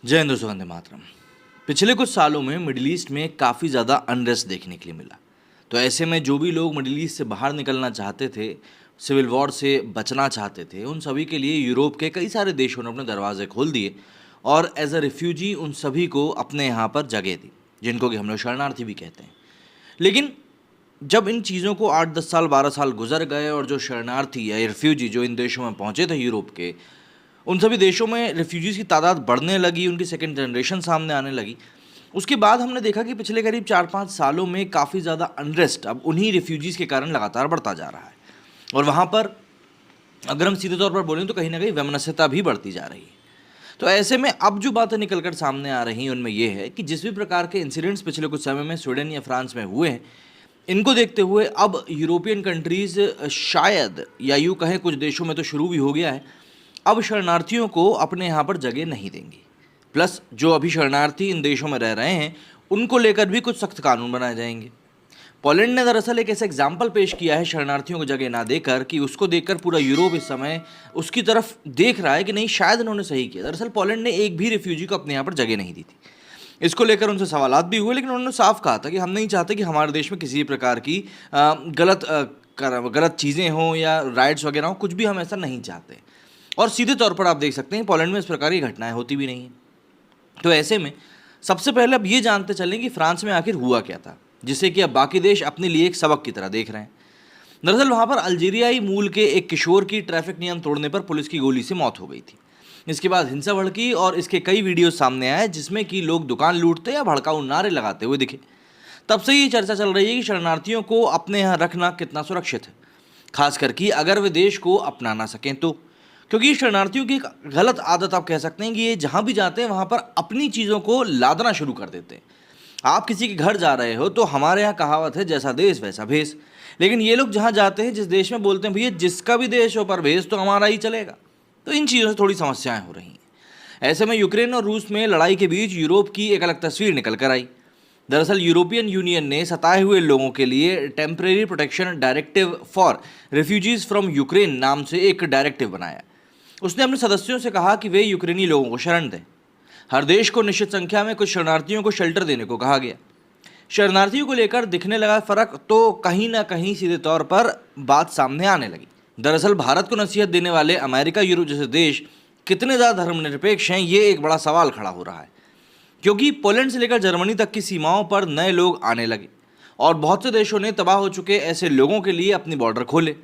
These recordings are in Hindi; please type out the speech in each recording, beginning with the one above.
जय हिंद दोस्तों, वंदे मातरम। पिछले कुछ सालों में मिडिल ईस्ट में काफ़ी ज़्यादा अनरेस्ट देखने के लिए मिला। तो ऐसे में जो भी लोग मिडिल ईस्ट से बाहर निकलना चाहते थे, सिविल वॉर से बचना चाहते थे, उन सभी के लिए यूरोप के कई सारे देशों ने अपने दरवाजे खोल दिए और एज अ रिफ्यूजी उन सभी को अपने यहाँ पर जगह दी, जिनको कि हम लोग शरणार्थी भी कहते हैं। लेकिन जब इन चीज़ों को 8-10 साल 12 साल गुजर गए और जो शरणार्थी या रिफ्यूजी जो इन देशों में पहुँचे थे यूरोप के, उन सभी देशों में रिफ्यूजीज़ की तादाद बढ़ने लगी, उनकी सेकंड जनरेशन सामने आने लगी। उसके बाद हमने देखा कि पिछले करीब 4-5 सालों में काफ़ी ज़्यादा अनरेस्ट अब उन्हीं रिफ्यूजीज़ के कारण लगातार बढ़ता जा रहा है। और वहाँ पर अगर हम सीधे तौर पर बोलें तो कहीं ना कहीं वैमनस्यता भी बढ़ती जा रही है। तो ऐसे में अब जो बातें निकल कर सामने आ रही हैं उनमें यह है कि जिस भी प्रकार के इंसिडेंट्स पिछले कुछ समय में स्वीडन या फ्रांस में हुए हैं, इनको देखते हुए अब यूरोपियन कंट्रीज़ शायद, या यूँ कहें कुछ देशों में तो शुरू भी हो गया है, अब शरणार्थियों को अपने यहाँ पर जगह नहीं देंगी। प्लस जो अभी शरणार्थी इन देशों में रह रहे हैं उनको लेकर भी कुछ सख्त कानून बनाए जाएंगे। पोलैंड ने दरअसल एक ऐसा एग्जाम्पल पेश किया है शरणार्थियों को जगह ना देकर कि उसको देखकर पूरा यूरोप इस समय उसकी तरफ देख रहा है कि नहीं, शायद उन्होंने सही किया। दरअसल पोलैंड ने एक भी रिफ्यूजी को अपने यहाँ पर जगह नहीं दी थी। इसको लेकर उनसे सवालात भी हुए, लेकिन उन्होंने साफ कहा था कि हम नहीं चाहते कि हमारे देश में किसी प्रकार की गलत चीज़ें हों या राइट्स वगैरह हों, कुछ भी हम ऐसा नहीं चाहते। और सीधे तौर पर आप देख सकते हैं पोलैंड में इस प्रकार की घटनाएं होती भी नहीं हैं। तो ऐसे में सबसे पहले अब ये जानते चलें कि फ्रांस में आखिर हुआ क्या था, जिसे कि अब बाकी देश अपने लिए एक सबक की तरह देख रहे हैं। दरअसल वहाँ पर अल्जीरियाई मूल के एक किशोर की ट्रैफिक नियम तोड़ने पर पुलिस की गोली से मौत हो गई थी। इसके बाद हिंसा भड़की और इसके कई वीडियो सामने आए जिसमें कि लोग दुकान लूटते या भड़काऊ नारे लगाते हुए दिखे। तब से ये चर्चा चल रही है कि शरणार्थियों को अपने यहाँ रखना कितना सुरक्षित है, खासकर कि अगर वे देश को अपना ना सकें तो। क्योंकि शरणार्थियों की एक गलत आदत आप कह सकते हैं कि ये जहाँ भी जाते हैं वहाँ पर अपनी चीज़ों को लादना शुरू कर देते हैं। आप किसी के घर जा रहे हो तो हमारे यहाँ कहावत है, जैसा देश वैसा भेष। लेकिन ये लोग जहाँ जाते हैं, जिस देश में, बोलते हैं भैया जिसका भी देश हो पर भेष तो हमारा ही चलेगा। तो इन चीज़ों से थोड़ी समस्याएं हो रही हैं। ऐसे में यूक्रेन और रूस में लड़ाई के बीच यूरोप की एक अलग तस्वीर निकल कर आई। दरअसल यूरोपियन यूनियन ने सताए हुए लोगों के लिए temporary protection directive for refugees from Ukraine नाम से एक डायरेक्टिव बनाया। उसने अपने सदस्यों से कहा कि वे यूक्रेनी लोगों को शरण दें। हर देश को निश्चित संख्या में कुछ शरणार्थियों को शेल्टर देने को कहा गया। शरणार्थियों को लेकर दिखने लगा फर्क तो कहीं ना कहीं सीधे तौर पर बात सामने आने लगी। दरअसल भारत को नसीहत देने वाले अमेरिका, यूरोप जैसे देश कितने ज़्यादा धर्मनिरपेक्ष हैं, ये एक बड़ा सवाल खड़ा हो रहा है। क्योंकि पोलैंड से लेकर जर्मनी तक की सीमाओं पर नए लोग आने लगे और बहुत से देशों ने तबाह हो चुके ऐसे लोगों के लिए अपनी बॉर्डर खोले,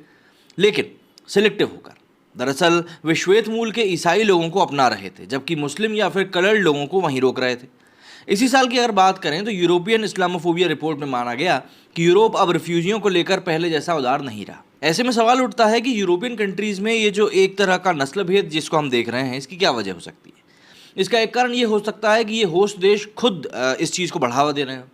लेकिन सिलेक्टिव होकर। दरअसल वे श्वेत मूल के ईसाई लोगों को अपना रहे थे, जबकि मुस्लिम या फिर कलर्ड लोगों को वहीं रोक रहे थे। इसी साल की अगर बात करें तो यूरोपियन इस्लामोफोबिया रिपोर्ट में माना गया कि यूरोप अब रिफ्यूजियों को लेकर पहले जैसा उदार नहीं रहा। ऐसे में सवाल उठता है कि यूरोपियन कंट्रीज़ में ये जो एक तरह का नस्ल भेद जिसको हम देख रहे हैं, इसकी क्या वजह हो सकती है? इसका एक कारण ये हो सकता है कि ये होस्ट देश खुद इस चीज़ को बढ़ावा दे रहे हैं।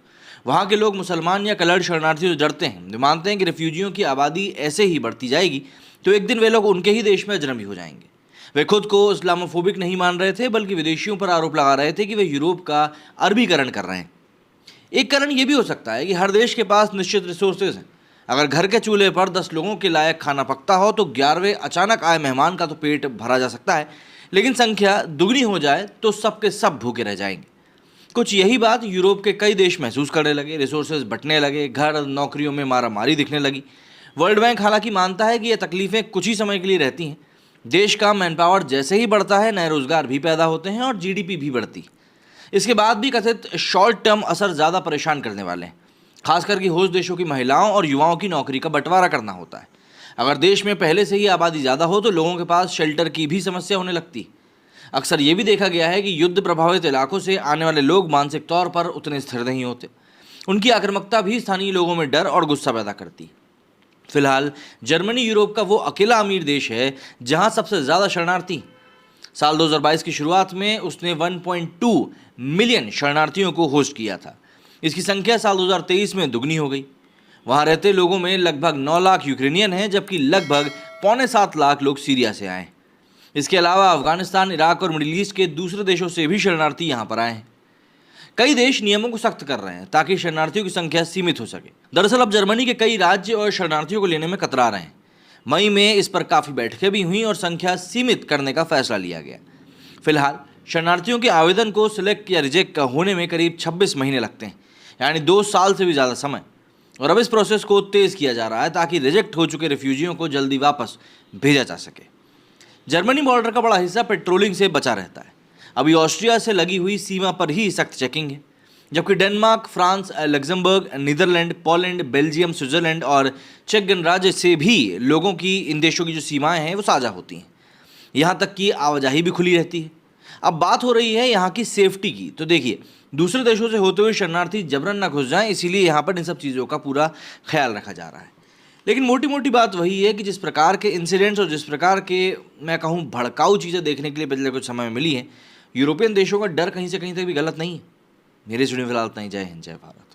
वहाँ के लोग मुसलमान या कलर्ड शरणार्थियों से डरते हैं, वे मानते हैं कि रिफ्यूजियों की आबादी ऐसे ही बढ़ती जाएगी तो एक दिन वे लोग उनके ही देश में अजनबी हो जाएंगे। वे खुद को इस्लामोफोबिक नहीं मान रहे थे, बल्कि विदेशियों पर आरोप लगा रहे थे कि वे यूरोप का अरबीकरण कर रहे हैं। एक कारण ये भी हो सकता है कि हर देश के पास निश्चित रिसोर्सेज हैं। अगर घर के चूल्हे पर 10 लोगों के लायक खाना पकता हो तो 11वें अचानक आए मेहमान का तो पेट भरा जा सकता है, लेकिन संख्या दुगनी हो जाए तो सबके सब भूखे रह जाएंगे। कुछ यही बात यूरोप के कई देश महसूस करने लगे। रिसोर्सेज बंटने लगे, घर नौकरियों में मारामारी दिखने लगी। वर्ल्ड बैंक हालांकि मानता है कि ये तकलीफें कुछ ही समय के लिए रहती हैं। देश का मैन पावर जैसे ही बढ़ता है, नए रोजगार भी पैदा होते हैं और जीडीपी भी बढ़ती। इसके बाद भी कथित शॉर्ट टर्म असर ज़्यादा परेशान करने वाले हैं, खासकर कि होस्ट देशों की महिलाओं और युवाओं की नौकरी का बंटवारा करना होता है। अगर देश में पहले से ही आबादी ज़्यादा हो तो लोगों के पास शेल्टर की भी समस्या होने लगती। अक्सर ये भी देखा गया है कि युद्ध प्रभावित इलाकों से आने वाले लोग मानसिक तौर पर उतने स्थिर नहीं होते। उनकी आक्रामकता भी स्थानीय लोगों में डर और गुस्सा पैदा करती। फिलहाल जर्मनी यूरोप का वो अकेला अमीर देश है जहां सबसे ज़्यादा शरणार्थी। साल 2022 की शुरुआत में उसने 1.2 मिलियन शरणार्थियों को होस्ट किया था। इसकी संख्या साल 2023 में दुगनी हो गई। वहां रहते लोगों में लगभग 9 लाख यूक्रेनियन हैं, जबकि लगभग 6.25 लाख लोग सीरिया से आए हैं। इसके अलावा अफगानिस्तान, इराक और मिडिल ईस्ट के दूसरे देशों से भी शरणार्थी यहाँ पर आए हैं। कई देश नियमों को सख्त कर रहे हैं ताकि शरणार्थियों की संख्या सीमित हो सके। दरअसल अब जर्मनी के कई राज्य और शरणार्थियों को लेने में कतरा रहे हैं। मई में इस पर काफ़ी बैठकें भी हुई और संख्या सीमित करने का फैसला लिया गया। फिलहाल शरणार्थियों के आवेदन को सिलेक्ट या रिजेक्ट होने में करीब 26 महीने लगते हैं, यानी 2 साल से भी ज़्यादा समय। और अब इस प्रोसेस को तेज़ किया जा रहा है ताकि रिजेक्ट हो चुके रिफ्यूजियों को जल्दी वापस भेजा जा सके। जर्मनी बॉर्डर का बड़ा हिस्सा पेट्रोलिंग से बचा रहता है। अभी ऑस्ट्रिया से लगी हुई सीमा पर ही सख्त चेकिंग है, जबकि Denmark, France, Luxembourg, Netherlands, Poland, Belgium, Switzerland और चेक गणराज्य से भी लोगों की, इन देशों की जो सीमाएं हैं वो साझा होती हैं। यहाँ तक कि आवाजाही भी खुली रहती है। अब बात हो रही है यहाँ की सेफ्टी की। तो देखिए, दूसरे देशों से होते हुए शरणार्थी जबरन ना घुस जाएं, इसीलिए यहाँ पर इन सब चीज़ों का पूरा ख्याल रखा जा रहा है। लेकिन मोटी मोटी बात वही है कि जिस प्रकार के इंसिडेंट्स और जिस प्रकार के, मैं कहूँ, भड़काऊ चीज़ें देखने के लिए पिछले कुछ समय में मिली हैं, यूरोपियन देशों का डर कहीं से कहीं तक भी गलत नहीं है। मेरे स्टूडियो फिलहाल इतना ही। जय हिंद, जय भारत।